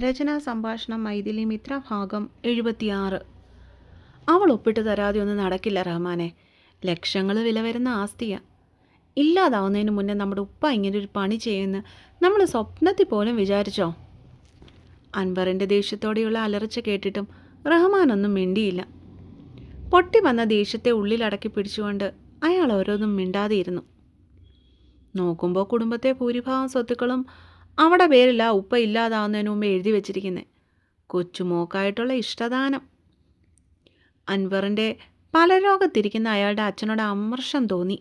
രചനാ സംഭാഷണം മൈഥിലി മിത്ര ഭാഗം 76. അവൾ ഒപ്പിട്ട് തരാതെ ഒന്നും നടക്കില്ല റഹ്മാനെ. ലക്ഷങ്ങൾ വില വരുന്ന ആസ്തിയാ. ഇല്ലാതാവുന്നതിന് മുന്നേ നമ്മുടെ ഉപ്പ ഇങ്ങനൊരു പണി ചെയ്യുമെന്ന് നമ്മൾ സ്വപ്നത്തിൽ പോലും വിചാരിച്ചോ? അൻവറിൻ്റെ ദേഷ്യത്തോടെയുള്ള അലർച്ച കേട്ടിട്ടും റഹ്മാനൊന്നും മിണ്ടിയില്ല. പൊട്ടി വന്ന ദേഷ്യത്തെ ഉള്ളിലടക്കി പിടിച്ചുകൊണ്ട് അയാൾ ഓരോന്നും മിണ്ടാതെയിരുന്നു. നോക്കുമ്പോൾ കുടുംബത്തെ ഭൂരിഭാഗം സ്വത്തുക്കളും അവിടെ പേരില്ല ഉപ്പ ഇല്ലാതാവുന്നതിന് മുമ്പ് എഴുതി വച്ചിരിക്കുന്നത്. കൊച്ചുമോക്കായിട്ടുള്ള ഇഷ്ടദാനം. അൻവറിൻ്റെ പലരോഗത്തിരിക്കുന്ന അയാളുടെ അച്ഛനോട് അമർഷം തോന്നി.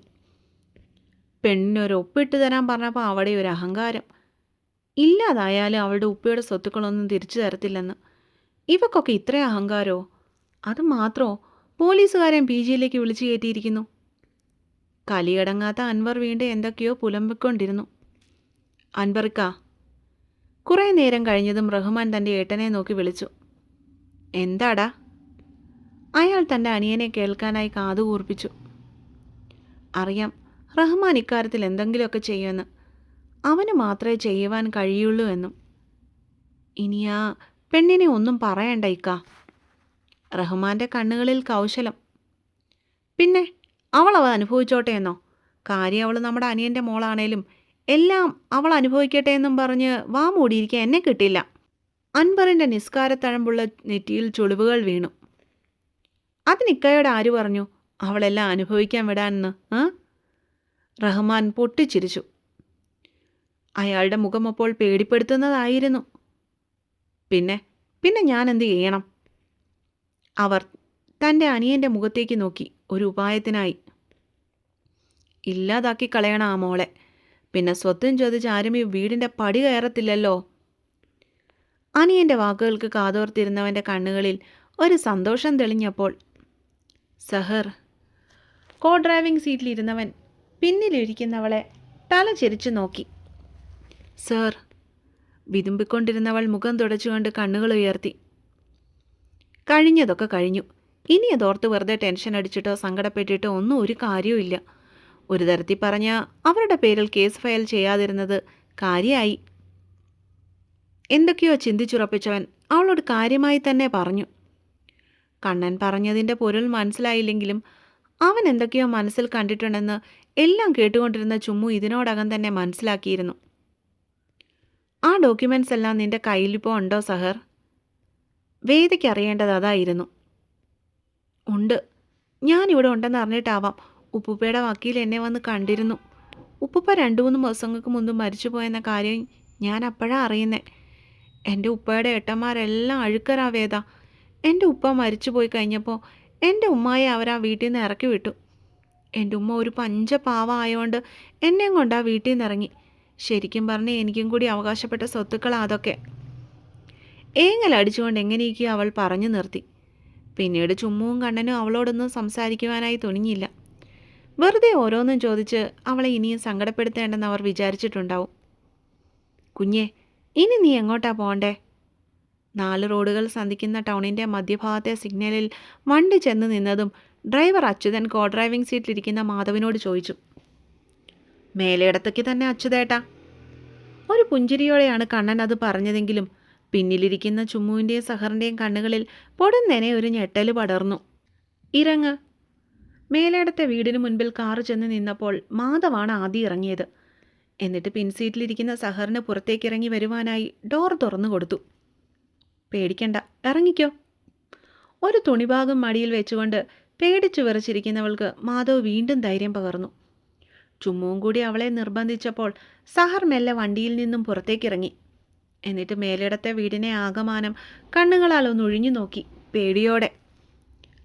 പെണ്ണിനൊരു ഒപ്പിട്ട് തരാൻ പറഞ്ഞപ്പോൾ അവിടെ ഒരു അഹങ്കാരം. ഇല്ലാതായാലും അവളുടെ ഉപ്പയുടെ സ്വത്തുക്കളൊന്നും തിരിച്ചു തരത്തില്ലെന്ന്. ഇവക്കൊക്കെ ഇത്ര അഹങ്കാരമോ? അത് മാത്രമോ പോലീസുകാരൻ പി ജിയിലേക്ക് വിളിച്ചു കയറ്റിയിരിക്കുന്നു. കലിയടങ്ങാത്ത അൻവർ വീണ്ടും എന്തൊക്കെയോ പുലമ്പിക്കൊണ്ടിരുന്നു. അൻവർക്ക. കുറേ നേരം കഴിഞ്ഞതും റഹ്മാൻ തൻ്റെ ഏട്ടനെ നോക്കി വിളിച്ചു. എന്താടാ? അയാൾ തൻ്റെ അനിയനെ കേൾക്കാനായി കാതുകൂർപ്പിച്ചു. അറിയാം റഹ്മാൻ ഇക്കാര്യത്തിൽ എന്തെങ്കിലുമൊക്കെ ചെയ്യുമെന്ന്. അവന് മാത്രമേ ചെയ്യുവാൻ കഴിയുള്ളൂ എന്നും. ഇനി ആ പെണ്ണിനെ ഒന്നും പറയണ്ട ഇക്ക. റഹ്മാൻ്റെ കണ്ണുകളിൽ കൗശലം. പിന്നെ അവൾ അനുഭവിച്ചോട്ടെ എന്നോ? കാര്യം അവൾ നമ്മുടെ അനിയൻ്റെ മോളാണേലും എല്ലാം അവൾ അനുഭവിക്കട്ടെ എന്നും പറഞ്ഞ് വാ മൂടിയിരിക്കാൻ എന്നെ കിട്ടില്ല. അൻവറിൻ്റെ നിസ്കാരത്തഴമ്പുള്ള നെറ്റിയിൽ ചുളിവുകൾ വീണു. അതിനിക്കയോട് ആര് പറഞ്ഞു അവളെല്ലാം അനുഭവിക്കാൻ വിടാനെന്ന്? റഹ്മാൻ പൊട്ടിച്ചിരിച്ചു. അയാളുടെ മുഖം അപ്പോൾ പേടിപ്പെടുത്തുന്നതായിരുന്നു. പിന്നെ പിന്നെ ഞാൻ എന്ത് ചെയ്യണം? അവർ തൻ്റെ അനിയൻ്റെ മുഖത്തേക്ക് നോക്കി ഒരു ഉപായത്തിനായി. ഇല്ലാതാക്കി കളയണം ആ മോളെ. പിന്നെ സ്വത്തും ചോദിച്ച് ആരും ഈ വീടിൻ്റെ പടി കയറത്തില്ലല്ലോ. അനിയൻ്റെ വാക്കുകൾക്ക് കാതോർത്തിരുന്നവൻ്റെ കണ്ണുകളിൽ ഒരു സന്തോഷം തെളിഞ്ഞപ്പോൾ സഹർ. കോ ഡ്രൈവിംഗ് സീറ്റിലിരുന്നവൻ പിന്നിലിരിക്കുന്നവളെ തല ചെരിച്ചു നോക്കി. സർ. വിതുമ്പിക്കൊണ്ടിരുന്നവൾ മുഖം തുടച്ചുകൊണ്ട് കണ്ണുകൾ ഉയർത്തി. കഴിഞ്ഞതൊക്കെ കഴിഞ്ഞു. ഇനി അതോർത്ത് വെറുതെ ടെൻഷൻ അടിച്ചിട്ടോ സങ്കടപ്പെട്ടിട്ടോ ഒന്നും ഒരു കാര്യവുമില്ല. ഒരു തരത്തിൽ പറഞ്ഞാൽ അവരുടെ പേരിൽ കേസ് ഫയൽ ചെയ്യാതിരുന്നത് കാര്യമായി. എന്തൊക്കെയോ ചിന്തിച്ചുറപ്പിച്ചവൻ അവളോട് കാര്യമായി തന്നെ പറഞ്ഞു. കണ്ണൻ പറഞ്ഞതിൻ്റെ പൊരുൾ മനസ്സിലായില്ലെങ്കിലും അവൻ എന്തൊക്കെയോ മനസ്സിൽ കണ്ടിട്ടുണ്ടെന്ന് എല്ലാം കേട്ടുകൊണ്ടിരുന്ന ചുമ്മു ഇതിനോടകം തന്നെ മനസ്സിലാക്കിയിരുന്നു. ആ ഡോക്യുമെൻറ്റ്സ് എല്ലാം നിൻ്റെ കയ്യിലിപ്പോൾ ഉണ്ടോ സഹർ? വേദയ്ക്ക് അറിയേണ്ടത് അതായിരുന്നു. ഉണ്ട്. ഞാനിവിടെ ഉണ്ടെന്ന് അറിഞ്ഞിട്ടാവാം ഉപ്പുപ്പയുടെ വക്കീൽ എന്നെ വന്ന് കണ്ടിരുന്നു. ഉപ്പുപ്പ 2-3 ദിവസങ്ങൾക്ക് മുമ്പ് മരിച്ചുപോയെന്ന കാര്യം ഞാൻ അപ്പോഴാണ് അറിയുന്നത്. എൻ്റെ ഉപ്പയുടെ ഏട്ടന്മാരെല്ലാം അഴുക്കരാ വേദ. എൻ്റെ ഉപ്പ മരിച്ചു പോയി കഴിഞ്ഞപ്പോൾ എൻ്റെ ഉമ്മയെ അവരാ വീട്ടിൽ നിന്ന് ഇറക്കി വിട്ടു. എൻ്റെ ഉമ്മ ഒരു പഞ്ചപാവ ആയതുകൊണ്ട് എന്നെയും കൊണ്ടാ വീട്ടിൽ നിന്ന് ഇറങ്ങി. ശരിക്കും പറഞ്ഞ് എനിക്കും കൂടി അവകാശപ്പെട്ട സ്വത്തുക്കളാണ് അതൊക്കെ. ഏങ്ങലടിച്ചുകൊണ്ട് എങ്ങനെയൊക്കെയോ അവൾ പറഞ്ഞു നിർത്തി. പിന്നീട് ചുമ്മുവും കണ്ണനും അവളോടൊന്നും സംസാരിക്കുവാനായി തുനിഞ്ഞില്ല. വെറുതെ ഓരോന്നും ചോദിച്ച് അവളെ ഇനിയും സങ്കടപ്പെടുത്തേണ്ടെന്ന് അവർ വിചാരിച്ചിട്ടുണ്ടാവും. കുഞ്ഞെ, ഇനി നീ എങ്ങോട്ടാ പോകണ്ടേ? 4 റോഡുകൾ സന്ധിക്കുന്ന ടൗണിൻ്റെ മധ്യഭാഗത്തെ സിഗ്നലിൽ വണ്ടി ചെന്ന് നിന്നതും ഡ്രൈവർ അച്യുതൻ കോ ഡ്രൈവിംഗ് സീറ്റിലിരിക്കുന്ന മാധവിനോട് ചോദിച്ചു. മേലേടത്തേക്ക് തന്നെ അച്യുതേട്ടാ. ഒരു പുഞ്ചിരിയോടെയാണ് കണ്ണൻ അത് പറഞ്ഞതെങ്കിലും പിന്നിലിരിക്കുന്ന ചുമ്മുവിൻ്റെയും സഹറിൻ്റെയും കണ്ണുകളിൽ പൊടുന്നനെ ഒരു ഞെട്ടൽ പടർന്നു. ഇറങ്ങ്. മേലേടത്തെ വീടിന് മുൻപിൽ കാറ് ചെന്ന് നിന്നപ്പോൾ മാധവാണ് ആദ്യം ഇറങ്ങിയത്. എന്നിട്ട് പിൻസീറ്റിലിരിക്കുന്ന സഹറിന് പുറത്തേക്കിറങ്ങി വരുവാനായി ഡോർ തുറന്നു കൊടുത്തു. പേടിക്കണ്ട, ഇറങ്ങിക്കോ. ഒരു തുണിഭാഗം മടിയിൽ വെച്ചുകൊണ്ട് പേടിച്ചു വിറച്ചിരിക്കുന്നവൾക്ക് മാധവ് വീണ്ടും ധൈര്യം പകർന്നു. ചുമ്മുവും കൂടി അവളെ നിർബന്ധിച്ചപ്പോൾ സഹർ മെല്ലെ വണ്ടിയിൽ നിന്നും പുറത്തേക്കിറങ്ങി. എന്നിട്ട് മേലിടത്തെ വീടിനെ ആകമാനം കണ്ണുകളാൽ ഒന്ന് ഒഴിഞ്ഞു നോക്കി പേടിയോടെ.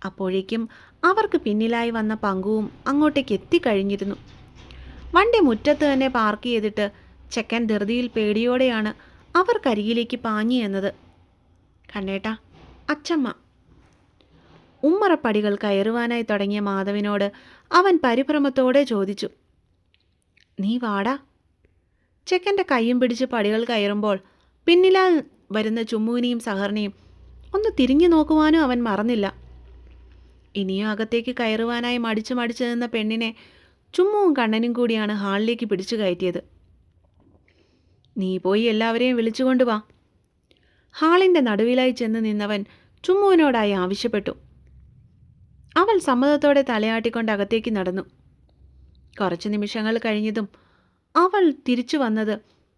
അപ്പോഴേക്കും അവർക്ക് പിന്നിലായി വന്ന പങ്കുവും അങ്ങോട്ടേക്ക് എത്തിക്കഴിഞ്ഞിരുന്നു. വണ്ടി മുറ്റത്ത് തന്നെ പാർക്ക് ചെയ്തിട്ട് ചെക്കൻ ധൃതിയിൽ പേടിയോടെയാണ് അവർക്കരികിലേക്ക് പാഞ്ഞു എന്നത്. കണ്ണേട്ടാ, അച്ചമ്മ. ഉമ്മറപ്പടികൾ കയറുവാനായി തുടങ്ങിയ മാധവിനോട് അവൻ പരിഭ്രമത്തോടെ ചോദിച്ചു. നീ വാടാ. ചെക്കൻ്റെ കൈയും പിടിച്ച് പടികൾ കയറുമ്പോൾ പിന്നിലാൽ വരുന്ന ചുമ്മുവിനെയും സഹറിനെയും ഒന്ന് തിരിഞ്ഞു നോക്കുവാനും അവൻ മറന്നില്ല. ഇനിയും അകത്തേക്ക് കയറുവാനായി മടിച്ചു നിന്ന പെണ്ണിനെ ചുമ്മുവും കണ്ണനും കൂടിയാണ് ഹാളിലേക്ക് പിടിച്ചു കയറ്റിയത്. നീ പോയി എല്ലാവരെയും വിളിച്ചുകൊണ്ട് വാ. ഹാളിൻ്റെ നടുവിലായി ചെന്ന് നിന്നവൻ ചുമ്മുവിനോടായി ആവശ്യപ്പെട്ടു. അവൾ സമ്മതത്തോടെ തലയാട്ടിക്കൊണ്ട് അകത്തേക്ക് നടന്നു. കുറച്ച് നിമിഷങ്ങൾ കഴിഞ്ഞതും അവൾ തിരിച്ചു വന്നത്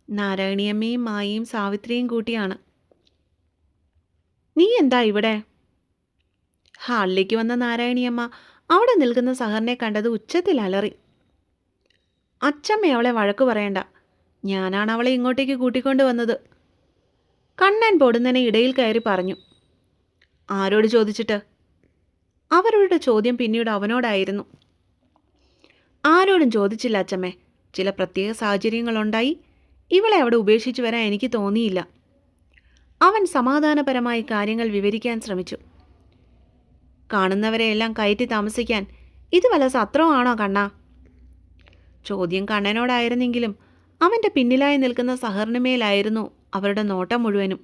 നാരായണിയമ്മയും മായയും സാവിത്രിയും കൂട്ടിയാണ്. നീ എന്താ ഇവിടെ? ഹാളിലേക്ക് വന്ന നാരായണിയമ്മ അവിടെ നിൽക്കുന്ന സഹറിനെ കണ്ടത് ഉച്ചത്തിൽ അലറി. അച്ചമ്മ അവളെ വഴക്കു പറയണ്ട, ഞാനാണ് അവളെ ഇങ്ങോട്ടേക്ക് കൂട്ടിക്കൊണ്ടു വന്നത്. കണ്ണൻ പൊടുന്നനെ ഇടയിൽ കയറി പറഞ്ഞു. ആരോട് ചോദിച്ചിട്ട്? അവരുടെ ചോദ്യം പിന്നീട് അവനോടായിരുന്നു. ആരോടും ചോദിച്ചില്ല അച്ചമ്മേ. ചില പ്രത്യേക സാഹചര്യങ്ങളുണ്ടായി ഇവളെ അവിടെ ഉപേക്ഷിച്ചു വരാൻ എനിക്ക് തോന്നിയില്ല. അവൻ സമാധാനപരമായി കാര്യങ്ങൾ വിവരിക്കാൻ ശ്രമിച്ചു. കാണുന്നവരെയെല്ലാം കയറ്റി താമസിക്കാൻ ഇത് വല്ല സത്രമാണോ കണ്ണാ? ചോദ്യം കണ്ണനോടായിരുന്നെങ്കിലും അവൻ്റെ പിന്നിലായി നിൽക്കുന്ന സഹറിനുമേലായിരുന്നു അവരുടെ നോട്ടം മുഴുവനും.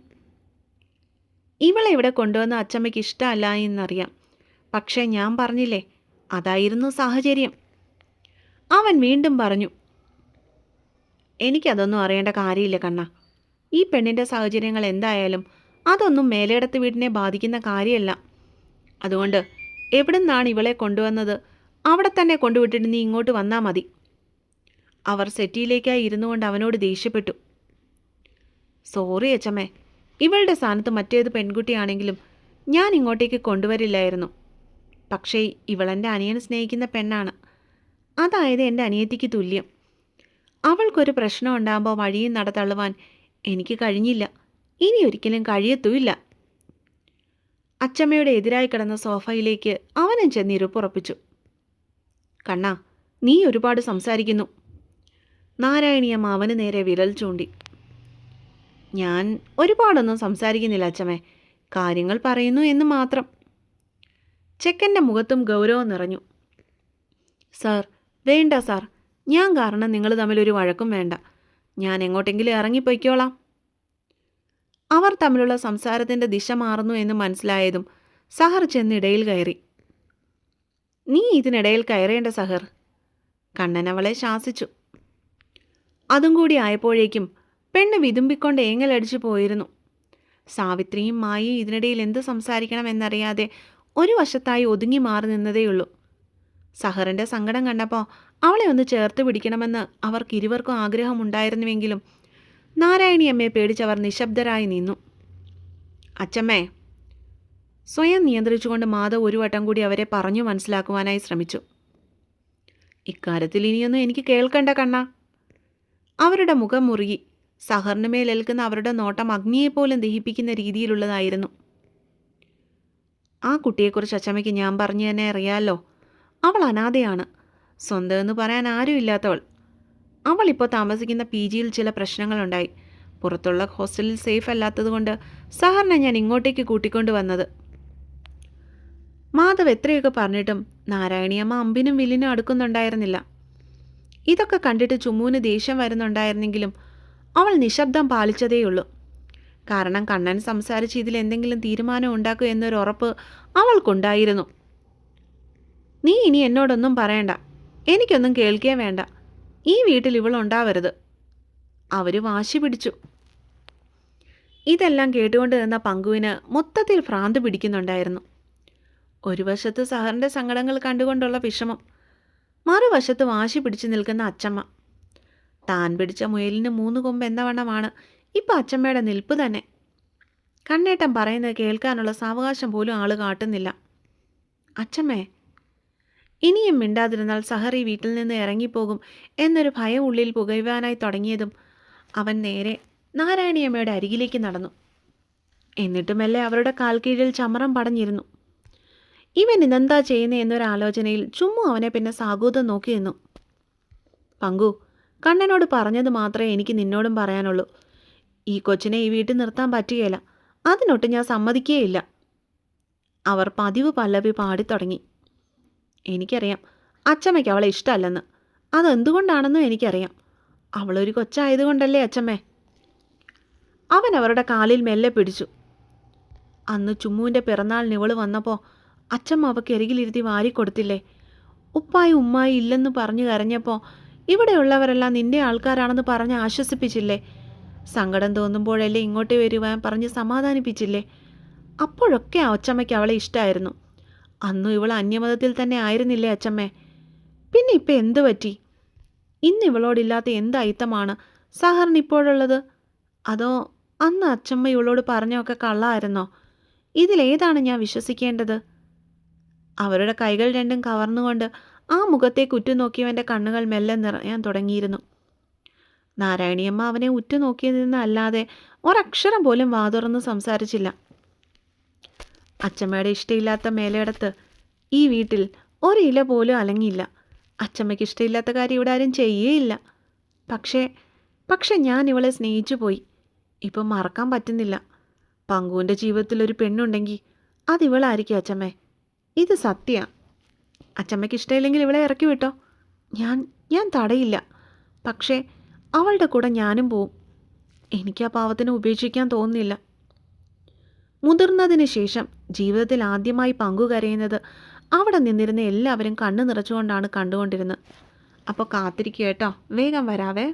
ഇവളെ ഇവിടെ കൊണ്ടുവന്ന അച്ചമ്മയ്ക്ക് ഇഷ്ടമല്ല എന്നറിയാം. പക്ഷേ ഞാൻ പറഞ്ഞില്ലേ, അതായിരുന്നു സാഹചര്യം. അവൻ വീണ്ടും പറഞ്ഞു. എനിക്കതൊന്നും അറിയേണ്ട കാര്യമില്ല കണ്ണ. ഈ പെണ്ണിൻ്റെ സാഹചര്യങ്ങൾ എന്തായാലും അതൊന്നും മേലേടത്ത് വീടിനെ ബാധിക്കുന്ന കാര്യമല്ല. അതുകൊണ്ട് എവിടെ നിന്നാണ് ഇവളെ കൊണ്ടുവന്നത് അവിടെ തന്നെ കൊണ്ടുവിട്ടിട്ട് നീ ഇങ്ങോട്ട് വന്നാൽ മതി. അവർ സെറ്റിയിലേക്കായി ഇരുന്നു കൊണ്ട് അവനോട് ദേഷ്യപ്പെട്ടു. സോറി അച്ചമ്മേ, ഇവളുടെ സ്ഥാനത്ത് മറ്റേത് പെൺകുട്ടിയാണെങ്കിലും ഞാൻ ഇങ്ങോട്ടേക്ക് കൊണ്ടുവരില്ലായിരുന്നു. പക്ഷേ ഇവളെൻ്റെ അനിയനെ സ്നേഹിക്കുന്ന പെണ്ണാണ്. അതായത് എൻ്റെ അനിയത്തിക്ക് തുല്യം. അവൾക്കൊരു പ്രശ്നം ഉണ്ടാകുമ്പോൾ വഴിയും നടത്തള്ളുവാൻ എനിക്ക് കഴിഞ്ഞില്ല. ഇനി ഒരിക്കലും കഴിയത്തുമില്ല. അച്ചമ്മയുടെ എതിരായി കിടന്ന സോഫയിലേക്ക് അവനും ചെന്ന് ഇരിപ്പുറപ്പിച്ചു. കണ്ണാ, നീ ഒരുപാട് സംസാരിക്കുന്നു. നാരായണിയമ്മ അവന് നേരെ വിരൽ ചൂണ്ടി. ഞാൻ ഒരുപാടൊന്നും സംസാരിക്കുന്നില്ല അച്ചമ്മേ, കാര്യങ്ങൾ പറയുന്നു എന്ന് മാത്രം. ചെക്കൻ്റെ മുഖത്തും ഗൗരവം നിറഞ്ഞു. സാർ, വേണ്ട സാർ, ഞാൻ കാരണം നിങ്ങൾ തമ്മിലൊരു വഴക്കും വേണ്ട. ഞാൻ എങ്ങോട്ടെങ്കിലും ഇറങ്ങിപ്പോയിക്കോളാം. അവർ തമ്മിലുള്ള സംസാരത്തിൻ്റെ ദിശ മാറുന്നു എന്ന് മനസ്സിലായതും സഹർ ചെന്നിടയിൽ കയറി. നീ ഇതിനിടയിൽ കയറേണ്ട സഹർ. കണ്ണൻ അവളെ ശാസിച്ചു. അതും കൂടി ആയപ്പോഴേക്കും പെണ്ണ് വിതുമ്പിക്കൊണ്ട് ഏങ്ങലടിച്ചു പോയിരുന്നു. സാവിത്രിയും മായയും ഇതിനിടയിൽ എന്ത് സംസാരിക്കണമെന്നറിയാതെ ഒരു വശത്തായി ഒതുങ്ങി മാറി നിന്നതേയുള്ളൂ. സഹറിൻ്റെ സങ്കടം കണ്ടപ്പോൾ അവളെ ഒന്ന് ചേർത്ത് പിടിക്കണമെന്ന് അവർക്കിരുവർക്കും ആഗ്രഹമുണ്ടായിരുന്നുവെങ്കിലും നാരായണിയമ്മയെ പേടിച്ചവർ നിശബ്ദരായി നിന്നു. അച്ചമ്മേ, സ്വയം നിയന്ത്രിച്ചുകൊണ്ട് മാധവ് ഒരു വട്ടം കൂടി അവരെ പറഞ്ഞു മനസ്സിലാക്കുവാനായി ശ്രമിച്ചു. ഇക്കാര്യത്തിൽ ഇനിയൊന്നും എനിക്ക് കേൾക്കണ്ട കണ്ണ. അവരുടെ മുഖം മുറുകി. സഹറിന് മേലേൽക്കുന്ന അവരുടെ നോട്ടം അഗ്നിയെപ്പോലും ദഹിപ്പിക്കുന്ന രീതിയിലുള്ളതായിരുന്നു. ആ കുട്ടിയെക്കുറിച്ച് അച്ചമ്മയ്ക്ക് ഞാൻ പറഞ്ഞു തന്നെ അറിയാമല്ലോ. അവൾ അനാഥയാണ്. സ്വന്തം എന്ന് പറയാൻ ആരുമില്ലാത്തവൾ. അവൾ ഇപ്പോൾ താമസിക്കുന്ന PGയിൽ ചില പ്രശ്നങ്ങളുണ്ടായി. പുറത്തുള്ള ഹോസ്റ്റലിൽ സേഫ് അല്ലാത്തതുകൊണ്ട് സഹറിനെ ഞാൻ ഇങ്ങോട്ടേക്ക് കൂട്ടിക്കൊണ്ടു വന്നത്. മാധവ് എത്രയൊക്കെ പറഞ്ഞിട്ടും നാരായണിയമ്മ അമ്പിനും വില്ലിനും അടുക്കുന്നുണ്ടായിരുന്നില്ല. ഇതൊക്കെ കണ്ടിട്ട് ചുമ്മുവിന് ദേഷ്യം വരുന്നുണ്ടായിരുന്നെങ്കിലും അവൾ നിശബ്ദം പാലിച്ചതേയുള്ളൂ. കാരണം കണ്ണൻ സംസാരിച്ച് ഇതിൽ എന്തെങ്കിലും തീരുമാനം ഉണ്ടാക്കുക എന്നൊരു ഉറപ്പ് അവൾക്കുണ്ടായിരുന്നു. നീ ഇനി എന്നോടൊന്നും പറയണ്ട, എനിക്കൊന്നും കേൾക്കേ വേണ്ട. ഈ വീട്ടിൽ ഇവളുണ്ടാവരുത്. അവർ വാശി പിടിച്ചു. ഇതെല്ലാം കേട്ടുകൊണ്ട് നിന്ന പങ്കുവിന് മൊത്തത്തിൽ ഭ്രാന്ത് പിടിക്കുന്നുണ്ടായിരുന്നു. ഒരു വശത്ത് സഹറിൻ്റെ സങ്കടങ്ങൾ കണ്ടുകൊണ്ടുള്ള വിഷമം, മറുവശത്ത് വാശി പിടിച്ചു നിൽക്കുന്ന അച്ചമ്മ. താൻ പിടിച്ച മുയലിന് 3 കൊമ്പ് എന്ന വണ്ണമാണ് ഇപ്പം അച്ചമ്മയുടെ നിൽപ്പ് തന്നെ. കണ്ണേട്ടൻ പറയുന്നത് കേൾക്കാനുള്ള സാവകാശം പോലും ആൾ കാട്ടുന്നില്ല. അച്ചമ്മേ, ഇനിയും മിണ്ടാതിരുന്നാൽ സഹർ ഈ വീട്ടിൽ നിന്ന് ഇറങ്ങിപ്പോകും എന്നൊരു ഭയം ഉള്ളിൽ പുകയുവാനായി തുടങ്ങിയതും അവൻ നേരെ നാരായണിയമ്മയുടെ അരികിലേക്ക് നടന്നു. എന്നിട്ടുമല്ലേ അവരുടെ കാൽക്കീഴിൽ ചമറം പടഞ്ഞിരുന്നു. ഇവൻ ഇതെന്താ ചെയ്യുന്നത് എന്നൊരാലോചനയിൽ ചുമ്മാ അവനെ പിന്നെ സാഗൂതം നോക്കി നിന്നു. പങ്കു, കണ്ണനോട് പറഞ്ഞത് മാത്രമേ എനിക്ക് നിന്നോടും പറയാനുള്ളൂ. ഈ കൊച്ചിനെ ഈ വീട്ടിൽ നിർത്താൻ പറ്റുകയില്ല. അതിനൊട്ട് ഞാൻ സമ്മതിക്കുകയില്ല. അവർ പതിവ് പല്ലവി പാടിത്തുടങ്ങി. എനിക്കറിയാം അച്ചമ്മയ്ക്ക് അവളെ ഇഷ്ടമല്ലെന്ന്. അതെന്തുകൊണ്ടാണെന്നും എനിക്കറിയാം. അവളൊരു കൊച്ചായതുകൊണ്ടല്ലേ അച്ചമ്മേ. അവൻ അവരുടെ കാലിൽ മെല്ലെ പിടിച്ചു. അന്ന് ചുമ്മുവിൻ്റെ പിറന്നാളിന് ഇവള് വന്നപ്പോൾ അച്ചമ്മ അവൾക്ക് എരികിലിരുത്തി വാരിക്കൊടുത്തില്ലേ? ഉപ്പായി ഉമ്മായി ഇല്ലെന്ന് പറഞ്ഞു കരഞ്ഞപ്പോൾ ഇവിടെയുള്ളവരെല്ലാം നിന്റെ ആൾക്കാരാണെന്ന് പറഞ്ഞ് ആശ്വസിപ്പിച്ചില്ലേ? സങ്കടം തോന്നുമ്പോഴല്ലേ ഇങ്ങോട്ട് വരുവാൻ പറഞ്ഞ് സമാധാനിപ്പിച്ചില്ലേ? അപ്പോഴൊക്കെ അച്ചമ്മയ്ക്ക് അവളെ ഇഷ്ടമായിരുന്നു. അന്നും ഇവൾ അന്യമതത്തിൽ തന്നെ ആയിരുന്നില്ലേ അച്ചമ്മേ? പിന്നെ ഇപ്പം എന്തു പറ്റി? ഇന്ന് ഇവളോടില്ലാത്ത എന്ത് അയിത്തമാണ് സഹറിന് ഇപ്പോഴുള്ളത്? അതോ അന്ന് അച്ചമ്മ ഇവളോട് പറഞ്ഞൊക്കെ കള്ളമായിരുന്നോ? ഇതിലേതാണ് ഞാൻ വിശ്വസിക്കേണ്ടത്? അവരുടെ കൈകൾ രണ്ടും കവർന്നുകൊണ്ട് ആ മുഖത്തേക്ക് ഉറ്റുനോക്കിയവൻ്റെ കണ്ണുകൾ മെല്ലെ നിറയാൻ തുടങ്ങിയിരുന്നു. നാരായണിയമ്മ അവനെ ഉറ്റുനോക്കിയതെന്നല്ലാതെ ഒരക്ഷരം പോലും വാതുറന്ന് സംസാരിച്ചില്ല. അച്ചമ്മയുടെ ഇഷ്ടമില്ലാത്ത മേലയിടത്ത് ഈ വീട്ടിൽ ഒരില പോലും അലങ്ങിയില്ല. അച്ചമ്മയ്ക്ക് ഇഷ്ടമില്ലാത്ത കാര്യം ഇവിടെ ആരും ചെയ്യേയില്ല. പക്ഷേ ഞാൻ ഇവളെ സ്നേഹിച്ചു പോയി. ഇപ്പം മറക്കാൻ പറ്റുന്നില്ല. പങ്കുവിൻ്റെ ജീവിതത്തിൽ ഒരു പെണ്ണുണ്ടെങ്കിൽ അതിവളായിരിക്കും അച്ചമ്മേ. ഇത് സത്യമാണ്. അച്ചമ്മയ്ക്ക് ഇഷ്ടമില്ലെങ്കിൽ ഇവളെ ഇറക്കി വിട്ടോ, ഞാൻ തടയില്ല. പക്ഷേ അവളുടെ കൂടെ ഞാനും പോവും. എനിക്ക് ആ പാവത്തിനെ ഉപേക്ഷിക്കാൻ തോന്നുന്നില്ല. മുതിർന്നതിന് ശേഷം ജീവിതത്തിൽ ആദ്യമായി പങ്കുകരയുന്നത് അവിടെ നിന്നിരുന്ന എല്ലാവരും കണ്ണു നിറച്ചുകൊണ്ടാണ് കണ്ടുകൊണ്ടിരുന്നത്. അപ്പോൾ കാത്തിരിക്കുക കേട്ടോ, വേഗം വരാവേ.